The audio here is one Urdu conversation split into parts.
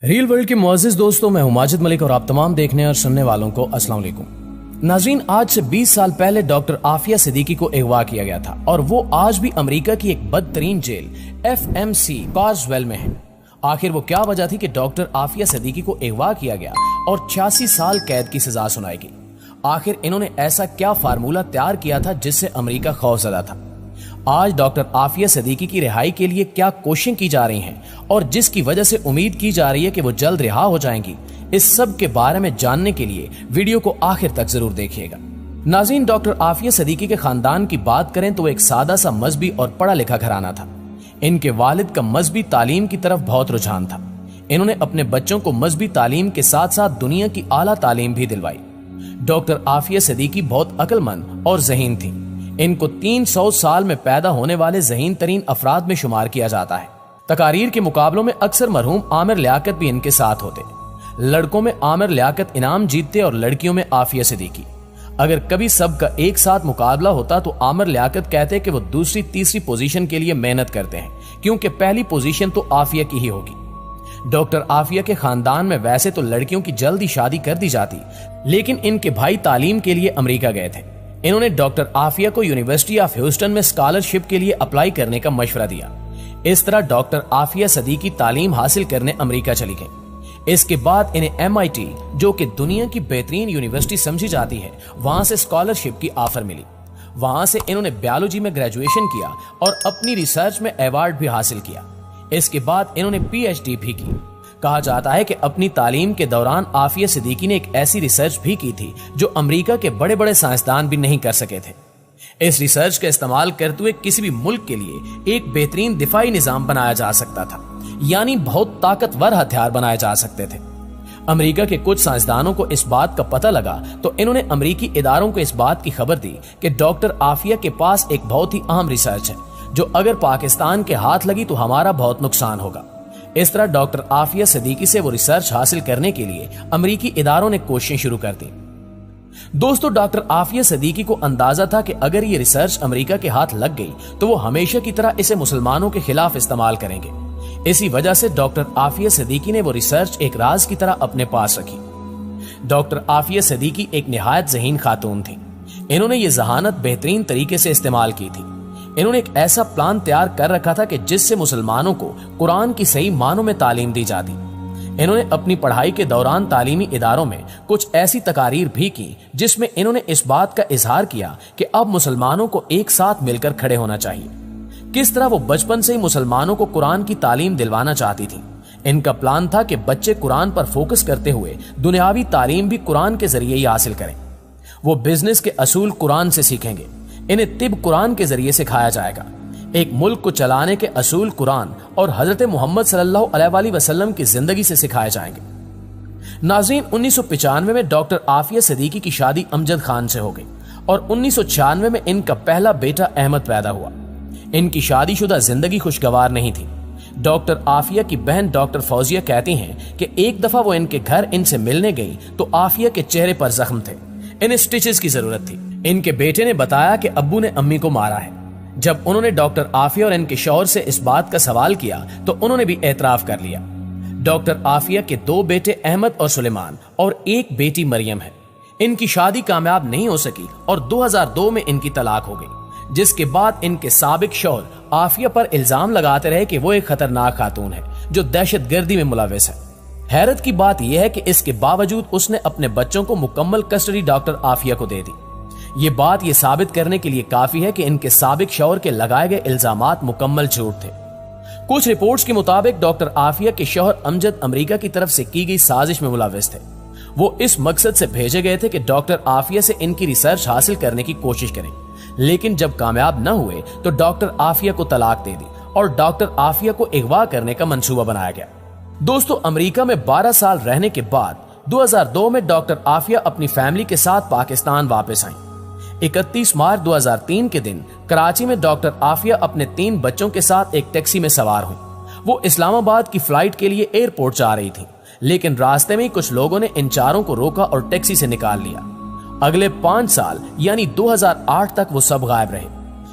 ریل ورلڈ کے معزز دوستوں، میں ہوں ماجد ملک اور آپ تمام دیکھنے اور سننے والوں کو السلام علیکم۔ ناظرین، آج سے 20 سال پہلے ڈاکٹر عافیہ صدیقی کو اغوا کیا گیا تھا اور وہ آج بھی امریکہ کی ایک بدترین جیل FMC کارزویل میں ہے۔ آخر وہ کیا وجہ تھی کہ ڈاکٹر عافیہ صدیقی کو اغوا کیا گیا اور 86 سال قید کی سزا سنائی گئی؟ آخر انہوں نے ایسا کیا فارمولہ تیار کیا تھا جس سے امریکہ خوفزدہ تھا؟ آج ڈاکٹر عافیہ صدیقی کی رہائی کے لیے کیا کوششیں کی جا رہی ہیں اور جس کی وجہ سے امید کی جا رہی ہے کہ وہ جلد رہا ہو جائیں گی، اس سب کے بارے میں جاننے کے لیے ویڈیو کو آخر تک ضرور دیکھیے گا۔ ناظرین، ڈاکٹر عافیہ صدیقی کے خاندان کی بات کریں تو وہ ایک سادہ سا مذہبی اور پڑھا لکھا گھرانہ تھا۔ ان کے والد کا مذہبی تعلیم کی طرف بہت رجحان تھا۔ انہوں نے اپنے بچوں کو مذہبی تعلیم کے ساتھ ساتھ دنیا کی اعلیٰ تعلیم بھی دلوائی۔ ڈاکٹر عافیہ صدیقی بہت عقل مند اور ذہین تھی۔ ان کو 300 سال میں پیدا ہونے والے ذہین ترین افراد میں شمار کیا جاتا ہے۔ تقاریر کے مقابلوں میں اکثر مرحوم عامر لیاقت بھی ان کے ساتھ ہوتے۔ لڑکوں میں عامر لیاقت انعام جیتتے اور لڑکیوں میں عافیہ صدیقی۔ اگر کبھی سب کا ایک ساتھ مقابلہ ہوتا تو عامر لیاقت کہتے کہ وہ دوسری تیسری پوزیشن کے لیے محنت کرتے ہیں، کیونکہ پہلی پوزیشن تو عافیہ کی ہی ہوگی۔ ڈاکٹر عافیہ کے خاندان میں ویسے تو لڑکیوں کی جلدی شادی کر دی جاتی، لیکن ان کے بھائی تعلیم کے لیے امریکہ گئے تھے۔ انہوں نے ڈاکٹر عافیہ کو یونیورسٹی آف ہیوسٹن میں اسکالرشپ کے لیے اپلائی کرنے کا مشورہ دیا۔ اس طرح ڈاکٹر عافیہ صدیقی تعلیم حاصل کرنے امریکہ چلی گئی۔ اس کے بعد انہیں MIT، جو کہ دنیا کی بہترین یونیورسٹی سمجھی جاتی ہے، وہاں سے اسکالرشپ کی آفر ملی۔ وہاں سے انہوں نے بیالوجی میں گریجویشن کیا اور اپنی ریسرچ میں ایوارڈ بھی حاصل کیا۔ اس کے بعد انہوں نے PhD بھی کی۔ کہا جاتا ہے کہ اپنی تعلیم کے دوران عافیہ صدیقی نے ایک ایسی ریسرچ بھی کی تھی جو امریکہ کے بڑے بڑے سائنسدان بھی نہیں کر سکے تھے۔ اس ریسرچ کا استعمال کرتے ہوئے کسی بھی ملک کے لیے ایک بہترین دفاعی نظام بنایا جا سکتا تھا، یعنی بہت طاقتور ہتھیار بنائے جا سکتے تھے۔ امریکہ کے کچھ سائنسدانوں کو اس بات کا پتہ لگا تو انہوں نے امریکی اداروں کو اس بات کی خبر دی کہ ڈاکٹر عافیہ کے پاس ایک بہت ہی اہم ریسرچ ہے جو اگر پاکستان کے ہاتھ لگی تو ہمارا بہت نقصان ہوگا۔ اس طرح ڈاکٹر عافیہ صدیقی سے وہ ریسرچ حاصل کرنے کے لیے امریکی اداروں نے کوششیں شروع کر دی۔ دوستو، ڈاکٹر عافیہ صدیقی کو اندازہ تھا کہ اگر یہ ریسرچ امریکہ کے ہاتھ لگ گئی تو وہ ہمیشہ کی طرح اسے مسلمانوں کے خلاف استعمال کریں گے۔ اسی وجہ سے ڈاکٹر عافیہ صدیقی نے وہ ریسرچ ایک راز کی طرح اپنے پاس رکھی۔ ڈاکٹر عافیہ صدیقی ایک نہایت ذہین خاتون تھی۔ انہوں نے یہ ذہانت بہترین طریقے سے استعمال کی تھی۔ انہوں نے ایک ایسا پلان تیار کر رکھا تھا کہ جس سے مسلمانوں کو قرآن کی صحیح معنوں میں تعلیم دی جاتی۔ انہوں نے اپنی پڑھائی کے دوران تعلیمی اداروں میں کچھ ایسی تقاریر بھی کی جس میں انہوں نے اس بات کا اظہار کیا کہ اب مسلمانوں کو ایک ساتھ مل کر کھڑے ہونا چاہیے۔ کس طرح وہ بچپن سے ہی مسلمانوں کو قرآن کی تعلیم دلوانا چاہتی تھی۔ ان کا پلان تھا کہ بچے قرآن پر فوکس کرتے ہوئے دنیاوی تعلیم بھی قرآن کے ذریعے ہی حاصل کریں۔ وہ بزنس کے اصول قرآن سے سیکھیں گے۔ انہیں طب قرآن کے ذریعے سکھایا جائے گا۔ ایک ملک کو چلانے کے اصول قرآن اور حضرت محمد صلی اللہ علیہ وآلہ وسلم کی زندگی سے سکھائے جائیں گے۔ ناظرین، 1995 میں ڈاکٹر عافیہ صدیقی کی شادی امجد خان سے ہو گئی اور 1996 میں ان کا پہلا بیٹا احمد پیدا ہوا۔ ان کی شادی شدہ زندگی خوشگوار نہیں تھی۔ ڈاکٹر عافیہ کی بہن ڈاکٹر فوزیہ کہتی ہیں کہ ایک دفعہ وہ ان کے گھر ان سے ملنے گئی تو عافیہ کے چہرے پر زخم تھے، انہیں سٹیچز کی ضرورت تھی۔ ان کے بیٹے نے بتایا کہ ابو نے امی کو مارا ہے۔ جب انہوں نے ڈاکٹر عافیہ اور ان کے شوہر سے اس بات کا سوال کیا تو انہوں نے بھی اعتراف کر لیا۔ ڈاکٹر عافیہ کے 2 بیٹے احمد اور سلیمان اور ایک بیٹی مریم ہے۔ ان کی شادی کامیاب نہیں ہو سکی اور 2002 میں ان کی طلاق ہو گئی، جس کے بعد ان کے سابق شوہر عافیہ پر الزام لگاتے رہے کہ وہ ایک خطرناک خاتون ہے جو دہشت گردی میں ملوث ہے۔ حیرت کی بات یہ ہے کہ اس کے باوجود اس نے اپنے بچوں کو مکمل کسٹڈی ڈاکٹر عافیہ کو دے دی۔ یہ بات یہ ثابت کرنے کے لیے کافی ہے کہ ان کے سابق شوہر کے لگائے گئے الزامات مکمل جھوٹ تھے۔ کچھ رپورٹس کے مطابق ڈاکٹر عافیہ کے شوہر امجد امریکہ کی طرف سے کی گئی سازش میں ملوث تھے۔ وہ اس مقصد سے بھیجے گئے تھے کہ ڈاکٹر عافیہ سے ان کی ریسرچ حاصل کرنے کی کوشش کریں، لیکن جب کامیاب نہ ہوئے تو ڈاکٹر عافیہ کو طلاق دے دی اور ڈاکٹر عافیہ کو اغوا کرنے کا منصوبہ بنایا گیا۔ دوستو، امریکہ میں 12 سال رہنے کے بعد 2002 میں ڈاکٹر عافیہ اپنی فیملی کے ساتھ پاکستان واپس آئیں۔ 31 مارچ 2003 کے دن کراچی میں ڈاکٹر عافیہ اپنے 3 بچوں کے ساتھ ایک ٹیکسی میں سوار ہوئی۔ وہ اسلام آباد کی فلائٹ کے لیے ایئرپورٹ جا رہی تھی، لیکن راستے میں کچھ لوگوں نے ان چاروں کو روکا اور ٹیکسی سے نکال لیا۔ اگلے 5 سال یعنی 2008 تک وہ سب غائب رہے۔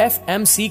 FMC